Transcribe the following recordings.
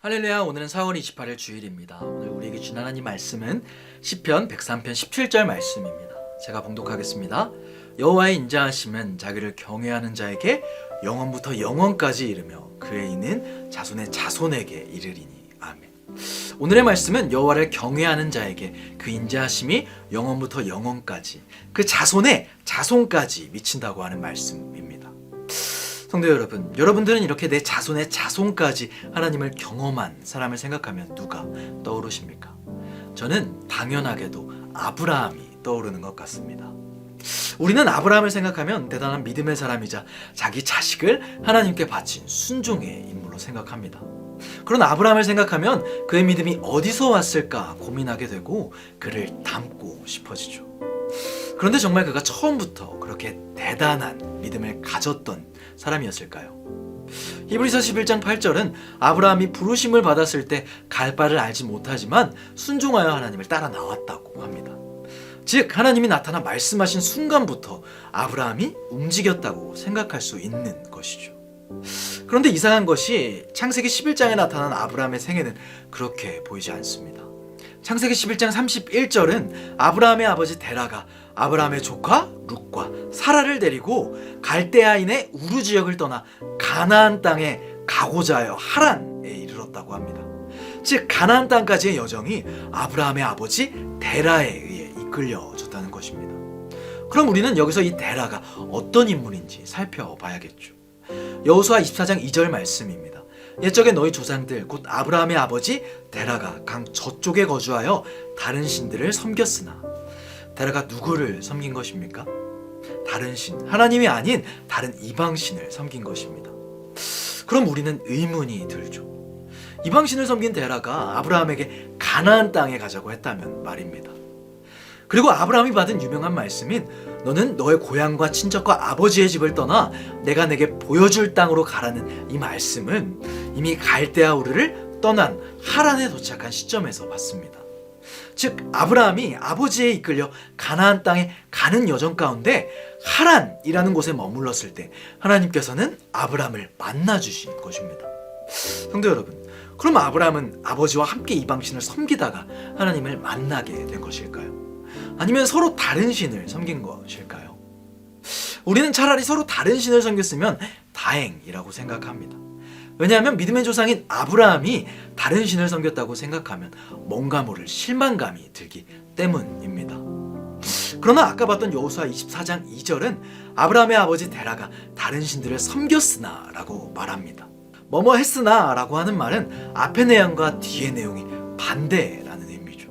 할렐루야. 오늘은 4월 28일 주일입니다. 오늘 우리에게 주신 하나님 말씀은 시편 103편 17절 말씀입니다. 제가 봉독하겠습니다. 여호와의 인자하심은 자기를 경외하는 자에게 영원부터 영원까지 이르며 그에 있는 자손의 자손에게 이르리니. 아멘. 오늘의 말씀은 여호와를 경외하는 자에게 그 인자하심이 영원부터 영원까지, 그 자손의 자손까지 미친다고 하는 말씀입니다. 성도 여러분, 여러분들은 이렇게 내 자손의 자손까지 하나님을 경험한 사람을 생각하면 누가 떠오르십니까? 저는 당연하게도 아브라함이 떠오르는 것 같습니다. 우리는 아브라함을 생각하면 대단한 믿음의 사람이자 자기 자식을 하나님께 바친 순종의 인물로 생각합니다. 그런 아브라함을 생각하면 그의 믿음이 어디서 왔을까 고민하게 되고 그를 닮고 싶어지죠. 그런데 정말 그가 처음부터 그렇게 대단한 믿음을 가졌던 사람이었을까요? 히브리서 11장 8절은 아브라함이 부르심을 받았을 때 갈 바를 알지 못하지만 순종하여 하나님을 따라 나왔다고 합니다. 즉 하나님이 나타나 말씀하신 순간부터 아브라함이 움직였다고 생각할 수 있는 것이죠. 그런데 이상한 것이 창세기 11장에 나타난 아브라함의 생애는 그렇게 보이지 않습니다. 창세기 11장 31절은 아브라함의 아버지 데라가 아브라함의 조카 룻과 사라를 데리고 갈대아인의 우르 지역을 떠나 가나안 땅에 가고자 하여 하란에 이르렀다고 합니다. 즉 가나안 땅까지의 여정이 아브라함의 아버지 데라에 의해 이끌려졌다는 것입니다. 그럼 우리는 여기서 이 데라가 어떤 인물인지 살펴봐야겠죠. 여호수아 24장 2절 말씀입니다. 옛적에 너희 조상들 곧 아브라함의 아버지 데라가 강 저쪽에 거주하여 다른 신들을 섬겼으나. 데라가 누구를 섬긴 것입니까? 다른 신, 하나님이 아닌 다른 이방신을 섬긴 것입니다. 그럼 우리는 의문이 들죠. 이방신을 섬긴 데라가 아브라함에게 가나안 땅에 가자고 했다면 말입니다. 그리고 아브라함이 받은 유명한 말씀인 너는 너의 고향과 친척과 아버지의 집을 떠나 내가 내게 보여줄 땅으로 가라는 이 말씀은 이미 갈대아 우르를 떠난 하란에 도착한 시점에서 봤습니다. 즉 아브라함이 아버지에 이끌려 가나안 땅에 가는 여정 가운데 하란이라는 곳에 머물렀을 때 하나님께서는 아브라함을 만나주신 것입니다. 성도 여러분, 그럼 아브라함은 아버지와 함께 이방신을 섬기다가 하나님을 만나게 된 것일까요? 아니면 서로 다른 신을 섬긴 것일까요? 우리는 차라리 서로 다른 신을 섬겼으면 다행이라고 생각합니다. 왜냐하면 믿음의 조상인 아브라함이 다른 신을 섬겼다고 생각하면 뭔가 모를 실망감이 들기 때문입니다. 그러나 아까 봤던 여호수아 24장 2절은 아브라함의 아버지 데라가 다른 신들을 섬겼으나 라고 말합니다. 뭐뭐 했으나 라고 하는 말은 앞의 내용과 뒤의 내용이 반대라는 의미죠.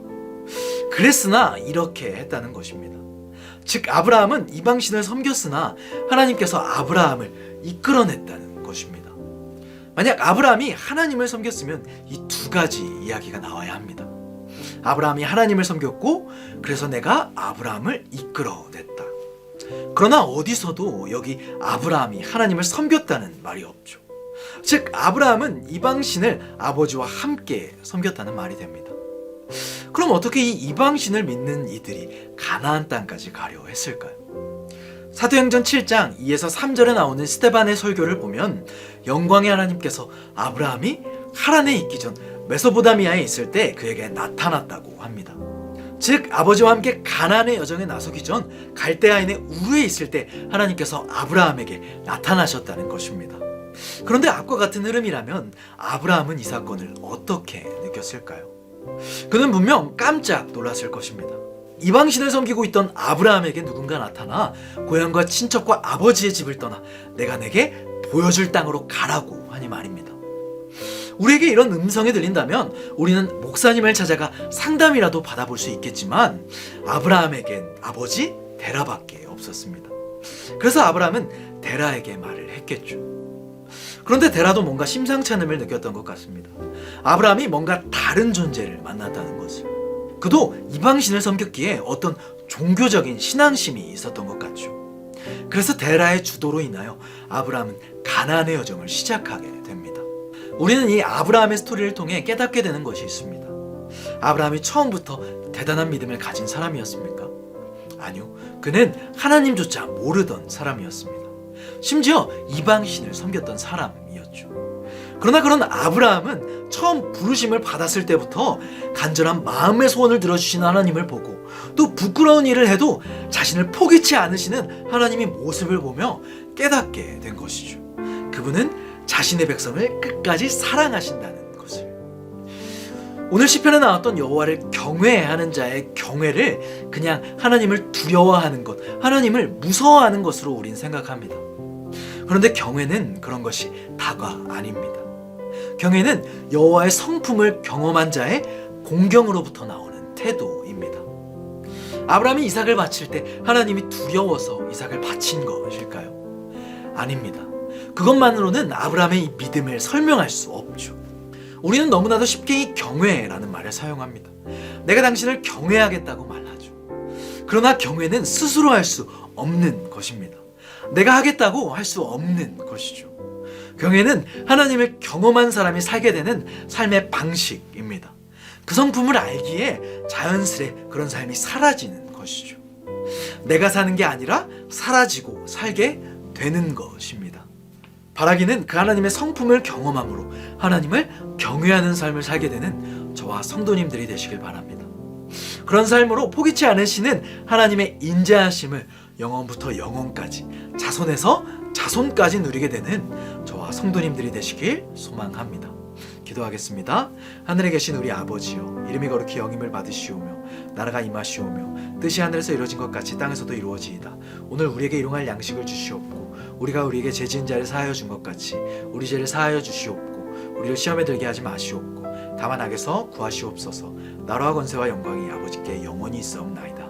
그랬으나 이렇게 했다는 것입니다. 즉 아브라함은 이방신을 섬겼으나 하나님께서 아브라함을 이끌어냈다는 것입니다. 만약 아브라함이 하나님을 섬겼으면 이 두 가지 이야기가 나와야 합니다. 아브라함이 하나님을 섬겼고 그래서 내가 아브라함을 이끌어냈다. 그러나 어디서도 여기 아브라함이 하나님을 섬겼다는 말이 없죠. 즉 아브라함은 이방신을 아버지와 함께 섬겼다는 말이 됩니다. 그럼 어떻게 이 이방신을 믿는 이들이 가나안 땅까지 가려 했을까요? 사도행전 7장 2에서 3절에 나오는 스데반의 설교를 보면 영광의 하나님께서 아브라함이 하란에 있기 전 메소포타미아에 있을 때 그에게 나타났다고 합니다. 즉 아버지와 함께 가나안의 여정에 나서기 전 갈대아인의 우르에 있을 때 하나님께서 아브라함에게 나타나셨다는 것입니다. 그런데 앞과 같은 흐름이라면 아브라함은 이 사건을 어떻게 느꼈을까요? 그는 분명 깜짝 놀랐을 것입니다. 이방신을 섬기고 있던 아브라함에게 누군가 나타나 고향과 친척과 아버지의 집을 떠나 내가 내게 보여줄 땅으로 가라고 하니 말입니다. 우리에게 이런 음성이 들린다면 우리는 목사님을 찾아가 상담이라도 받아볼 수 있겠지만 아브라함에겐 아버지 데라밖에 없었습니다. 그래서 아브라함은 데라에게 말을 했겠죠. 그런데 데라도 뭔가 심상치 않음을 느꼈던 것 같습니다. 아브라함이 뭔가 다른 존재를 만났다는 것을. 그도 이방신을 섬겼기에 어떤 종교적인 신앙심이 있었던 것 같죠. 그래서 데라의 주도로 인하여 아브라함은 가나안의 여정을 시작하게 됩니다. 우리는 이 아브라함의 스토리를 통해 깨닫게 되는 것이 있습니다. 아브라함이 처음부터 대단한 믿음을 가진 사람이었습니까? 아니요. 그는 하나님조차 모르던 사람이었습니다. 심지어 이방신을 섬겼던 사람이었죠. 그러나 그런 아브라함은 처음 부르심을 받았을 때부터 간절한 마음의 소원을 들어주시는 하나님을 보고 또 부끄러운 일을 해도 자신을 포기치 않으시는 하나님의 모습을 보며 깨닫게 된 것이죠. 그분은 자신의 백성을 끝까지 사랑하신다는 것을. 오늘 시편에 나왔던 여호와를 경외하는 자의 경외를 그냥 하나님을 두려워하는 것, 하나님을 무서워하는 것으로 우린 생각합니다. 그런데 경외는 그런 것이 다가 아닙니다. 경외는 여호와의 성품을 경험한 자의 공경으로부터 나오는 태도입니다. 아브라함이 이삭을 바칠 때 하나님이 두려워서 이삭을 바친 것일까요? 아닙니다. 그것만으로는 아브라함의 이 믿음을 설명할 수 없죠. 우리는 너무나도 쉽게 이 경외라는 말을 사용합니다. 내가 당신을 경외하겠다고 말하죠. 그러나 경외는 스스로 할 수 없는 것입니다. 내가 하겠다고 할 수 없는 것이죠. 경외는 하나님을 경험한 사람이 살게 되는 삶의 방식입니다. 그 성품을 알기에 자연스레 그런 삶이 사라지는 것이죠. 내가 사는 게 아니라 사라지고 살게 되는 것입니다. 바라기는 그 하나님의 성품을 경험함으로 하나님을 경외하는 삶을 살게 되는 저와 성도님들이 되시길 바랍니다. 그런 삶으로 포기치 않으시는 하나님의 인자하심을 영원부터 영원까지, 자손에서 자손까지 누리게 되는 저와 성도님들이 되시길 소망합니다. 기도하겠습니다. 하늘에 계신 우리 아버지여, 이름이 거룩히 영임을 받으시오며 나라가 임하시오며 뜻이 하늘에서 이루어진 것 같이 땅에서도 이루어지이다. 오늘 우리에게 일용할 양식을 주시옵고 우리가 우리에게 죄 지은 자를 사하여 준 것 같이 우리 죄를 사하여 주시옵고 우리를 시험에 들게 하지 마시옵고 다만 악에서 구하시옵소서. 나라와 권세와 영광이 아버지께 영원히 있사옵나이다.